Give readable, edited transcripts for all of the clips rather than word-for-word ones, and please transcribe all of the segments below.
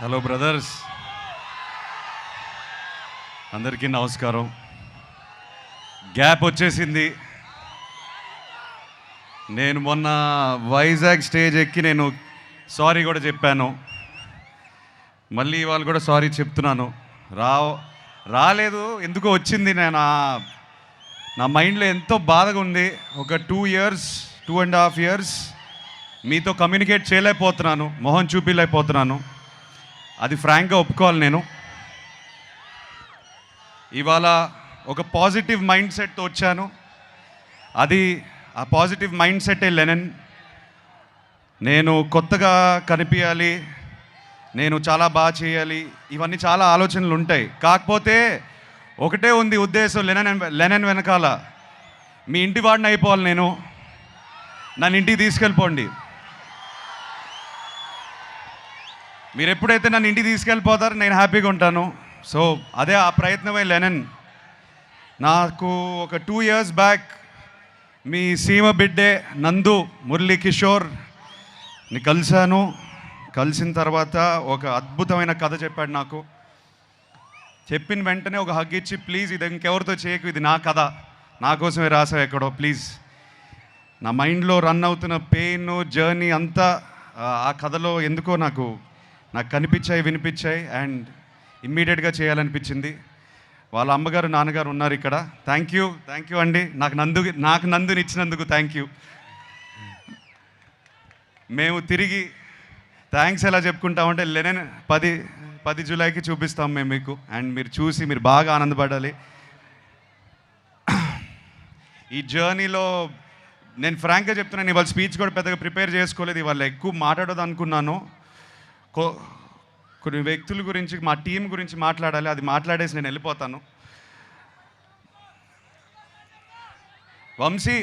Hello brothers, అందరికీ నమస్కారం. Gap వచ్చేసింది. నేను మొన్న వైజాగ్ స్టేజ్ ఎక్కి నేను సారీ కూడా చెప్పాను. మళ్ళీ ఇవాళ కూడా సారీ చెప్తున్నాను. రాలేదు, ఎందుకో వచ్చింది. నా మైండ్లో ఎంతో బాధగా ఉంది. ఒక 2.5 years మీతో కమ్యూనికేట్ చేయలేకపోతున్నాను, మొహం చూపించలేకపోతున్నాను. అది ఫ్రాంక్గా ఒప్పుకోవాలి. నేను ఇవాళ ఒక పాజిటివ్ మైండ్ సెట్తో వచ్చాను. ఆ పాజిటివ్ మైండ్ సెట్టే లెనన్. నేను కొత్తగా కనిపించాలి, నేను చాలా బాగా చేయాలి, ఇవన్నీ చాలా ఆలోచనలు ఉంటాయి. కాకపోతే ఒకటే ఉంది ఉద్దేశం, లెనన్ వెనకాల మీ ఇంటి వాడిని అయిపోవాలి. నన్ను ఇంటికి తీసుకెళ్ళిపోండి. మీరు ఎప్పుడైతే నన్ను ఇంటికి తీసుకెళ్ళిపోతారో నేను హ్యాపీగా ఉంటాను. సో అదే ఆ ప్రయత్నమే లెనన్. నాకు ఒక 2 years బ్యాక్ మీ సీమ బిడ్డే నందు మురళీ కిషోర్ని కలిశాను. కలిసిన తర్వాత ఒక అద్భుతమైన కథ చెప్పాడు నాకు. చెప్పిన వెంటనే ఒక హగ్ ఇచ్చి, ప్లీజ్ ఇది ఇంకెవరితో చేయకు, ఇది నా కథ, నా కోసమే రాసావు ఎక్కడో, ప్లీజ్. నా మైండ్లో రన్ అవుతున్న పెయిన్ జర్నీ అంతా ఆ కథలో ఎందుకో నాకు కనిపించాయి, వినిపించాయి. అండ్ ఇమ్మీడియట్గా చేయాలనిపించింది. వాళ్ళ అమ్మగారు నాన్నగారు ఉన్నారు ఇక్కడ. థ్యాంక్ యూ అండి, నాకు నందుని ఇచ్చినందుకు థ్యాంక్ యూ. మేము తిరిగి థ్యాంక్స్ ఎలా చెప్పుకుంటామంటే లెనన్ 10 జూలైకి చూపిస్తాం మేము మీకు. అండ్ మీరు చూసి మీరు బాగా ఆనందపడాలి. ఈ జర్నీలో నేను ఫ్రాంక్గా చెప్తున్నాను, ఇవాళ స్పీచ్ కూడా పెద్దగా ప్రిపేర్ చేసుకోలేదు. ఇవాళ ఎక్కువ మాట్లాడదు అనుకున్నాను. కొన్ని వ్యక్తుల గురించి, మా టీం గురించి మాట్లాడాలి. అది మాట్లాడేసి నేను వెళ్ళిపోతాను. Vamshi,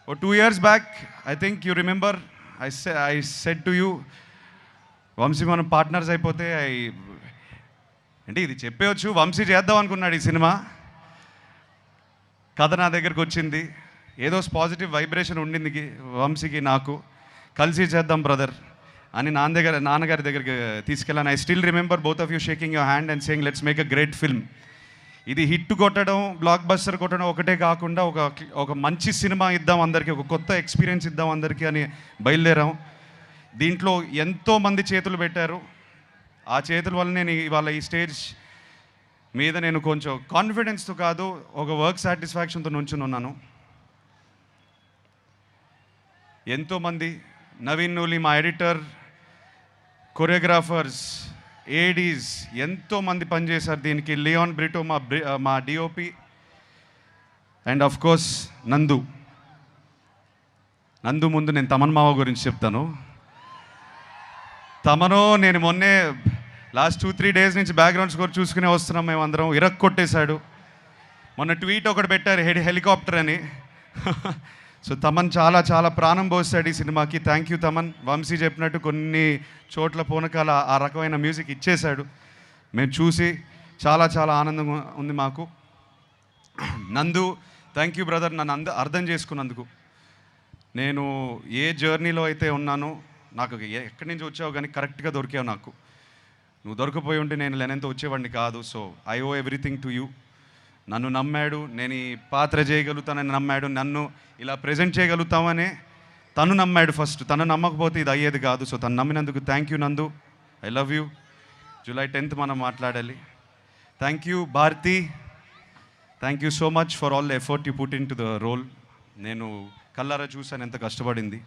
2 years back I think you remember, I said to you, Vamshi మనం పార్ట్నర్స్ అయిపోతే అంటే ఇది చెప్పవచ్చు. వంశీ చేద్దాం అనుకున్నాడు ఈ సినిమా. కథ నా దగ్గరకు వచ్చింది. ఏదో పాజిటివ్ వైబ్రేషన్ ఉండింది వంశీకి, నాకు. కలిసి చేద్దాం బ్రదర్ అని నాన్నగారి దగ్గరికి తీసుకెళ్ళాను. I still remember both of you shaking your hand and saying let's make a great film. ఇది హిట్ కొట్టడం, బ్లాక్ బస్టర్ కొట్టడం ఒకటే కాకుండా ఒక మంచి సినిమా ఇద్దాం అందరికీ, ఒక కొత్త ఎక్స్పీరియన్స్ ఇద్దాం అందరికీ అని బయలుదేరాం. దీంట్లో ఎంతోమంది చేతులు పెట్టారు. ఆ చేతుల వల్ల నేను ఇవాళ ఈ స్టేజ్ మీద నేను కొంచెం కాన్ఫిడెన్స్తో కాదు, ఒక వర్క్ సాటిస్ఫాక్షన్తో నుంచుని ఉన్నాను. ఎంతోమంది, నవీన్ నూలి మా ఎడిటర్, కొరియోగ్రాఫర్స్, ఏడీస్ ఎంతోమంది పనిచేశారు దీనికి. లియోన్ బ్రిటో మా డిఓపి, అండ్ ఆఫ్ కోర్స్ నందు ముందు నేను తమన్ మావ గురించి చెప్తాను. నేను మొన్నే లాస్ట్ 2-3 days నుంచి బ్యాక్గ్రౌండ్ స్కోర్ చూసుకునే వస్తున్నాం మేమందరం. కొట్టేశాడు. మొన్న ట్వీట్ ఒకటి పెట్టారు, హెలికాప్టర్ అని. సో తమన్ చాలా ప్రాణం పోస్తాడు ఈ సినిమాకి. Thank you Thaman. వంశీ చెప్పినట్టు కొన్ని చోట్ల పూనకాల ఆ రకమైన మ్యూజిక్ ఇచ్చేశాడు. మేము చూసి చాలా ఆనందంగా ఉంది మాకు. నందు, థ్యాంక్ యూ బ్రదర్, నన్ను అర్థం చేసుకున్నందుకు. నేను ఏ జర్నీలో అయితే ఉన్నానో, నాకు ఎక్కడి నుంచి వచ్చావు కానీ కరెక్ట్గా దొరికావు నాకు. నువ్వు దొరకపోయి ఉంటే నేను లెనన్తో వచ్చేవాడిని కాదు. So I owe everything to you. నన్ను నమ్మాడు, నేను ఈ పాత్ర చేయగలుగుతానని నమ్మాడు, నన్ను ఇలా ప్రజెంట్ చేయగలుగుతామని తను నమ్మాడు ఫస్ట్. తను నమ్మకపోతే ఇది అయ్యేది కాదు. సో తను నమ్మినందుకు thank you Nandu, I love you. July 10th మనం మాట్లాడాలి. Thank you Bharathi, thank you so much for all the effort you put into the role. నేను కల్లారా చూసాను ఎంత కష్టపడింది.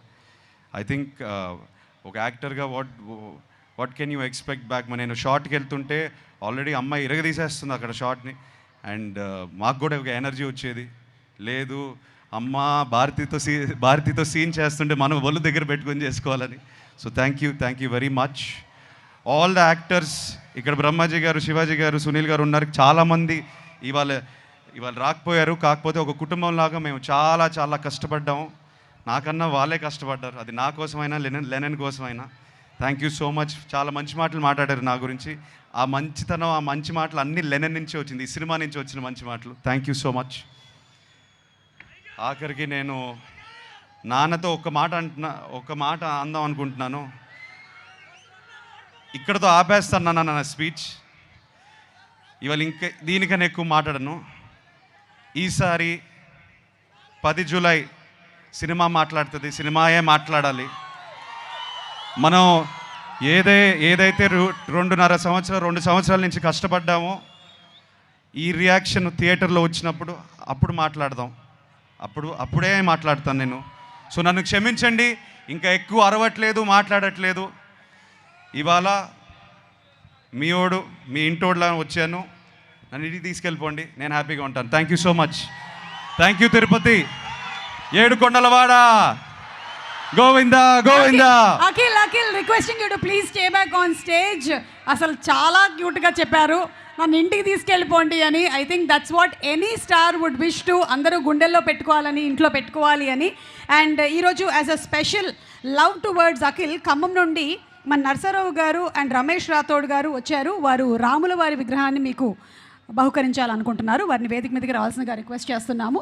ఐ థింక్ ఒక యాక్టర్గా what can you expect back. నేను షార్ట్కి వెళ్తుంటే ఆల్రెడీ అమ్మాయి ఇరగదీసేస్తుంది అక్కడ షార్ట్ని. అండ్ మాకు కూడా ఒక ఎనర్జీ వచ్చేది. లేదు అమ్మ భారతితో సీన్ చేస్తుంటే మనం ఒళ్ళు దగ్గర పెట్టుకొని చేసుకోవాలని. So thank you very much all the actors. ఇక్కడ బ్రహ్మాజీ గారు, శివాజీ గారు, సునీల్ గారు ఉన్నారు. చాలామంది ఇవాళ రాకపోయారు. కాకపోతే ఒక కుటుంబంలాగా మేము చాలా కష్టపడ్డాము. నాకన్నా వాళ్ళే కష్టపడ్డారు. అది నా కోసమైనా లెనన్ కోసమైనా. Thank you so much. చాలా మంచి మాటలు మాట్లాడారు నా గురించి. ఆ మంచితనం, ఆ మంచి మాటలు అన్నీ లెనన్ నుంచి వచ్చింది, ఈ సినిమా నుంచి వచ్చిన మంచి మాటలు. Thank you so much. ఆఖరికి నేను నాన్నతో ఒక మాట అందాం అనుకుంటున్నాను. ఇక్కడతో ఆపేస్తాను నా స్పీచ్. ఇవాళ ఇంకా దీనికన్నా ఎక్కువ మాట్లాడను. ఈసారి 10 జూలై సినిమా మాట్లాడుతుంది, సినిమాయే మాట్లాడాలి. మనం ఏదైతే 2 సంవత్సరాల నుంచి కష్టపడ్డామో ఈ రియాక్షన్ థియేటర్లో వచ్చినప్పుడు అప్పుడు మాట్లాడదాం. అప్పుడే మాట్లాడతాను నేను. సో నన్ను క్షమించండి, ఇంకా ఎక్కువ అరవట్లేదు, మాట్లాడట్లేదు. ఇవాళ మీ ఇంటోడ్లా వచ్చాను, నన్ను ఇంటికి తీసుకెళ్ళిపోండి, నేను హ్యాపీగా ఉంటాను. Thank you so much. Thank you Tirupati, ఏడుకొండలవాడ, Govinda Govinda. Akhil requesting you to please stay back on stage. అసలు చాలా క్యూట్గా చెప్పారు, నన్ను ఇంటికి తీసుకెళ్ళిపోండి అని. I think that's what any star would wish to. అందరూ గుండెల్లో పెట్టుకోవాలని, ఇంట్లో పెట్టుకోవాలి అని. అండ్ ఈరోజు as a special love towards Akhil, Khammam నుండి మన నర్సరావు గారు అండ్ రమేష్ రాథోడ్ గారు వచ్చారు. వారు రాముల వారి విగ్రహాన్ని మీకు బహుకరించాలనుకుంటున్నారు. వారిని వేదిక మీదకి రావాల్సిందిగా రిక్వెస్ట్ చేస్తున్నాము.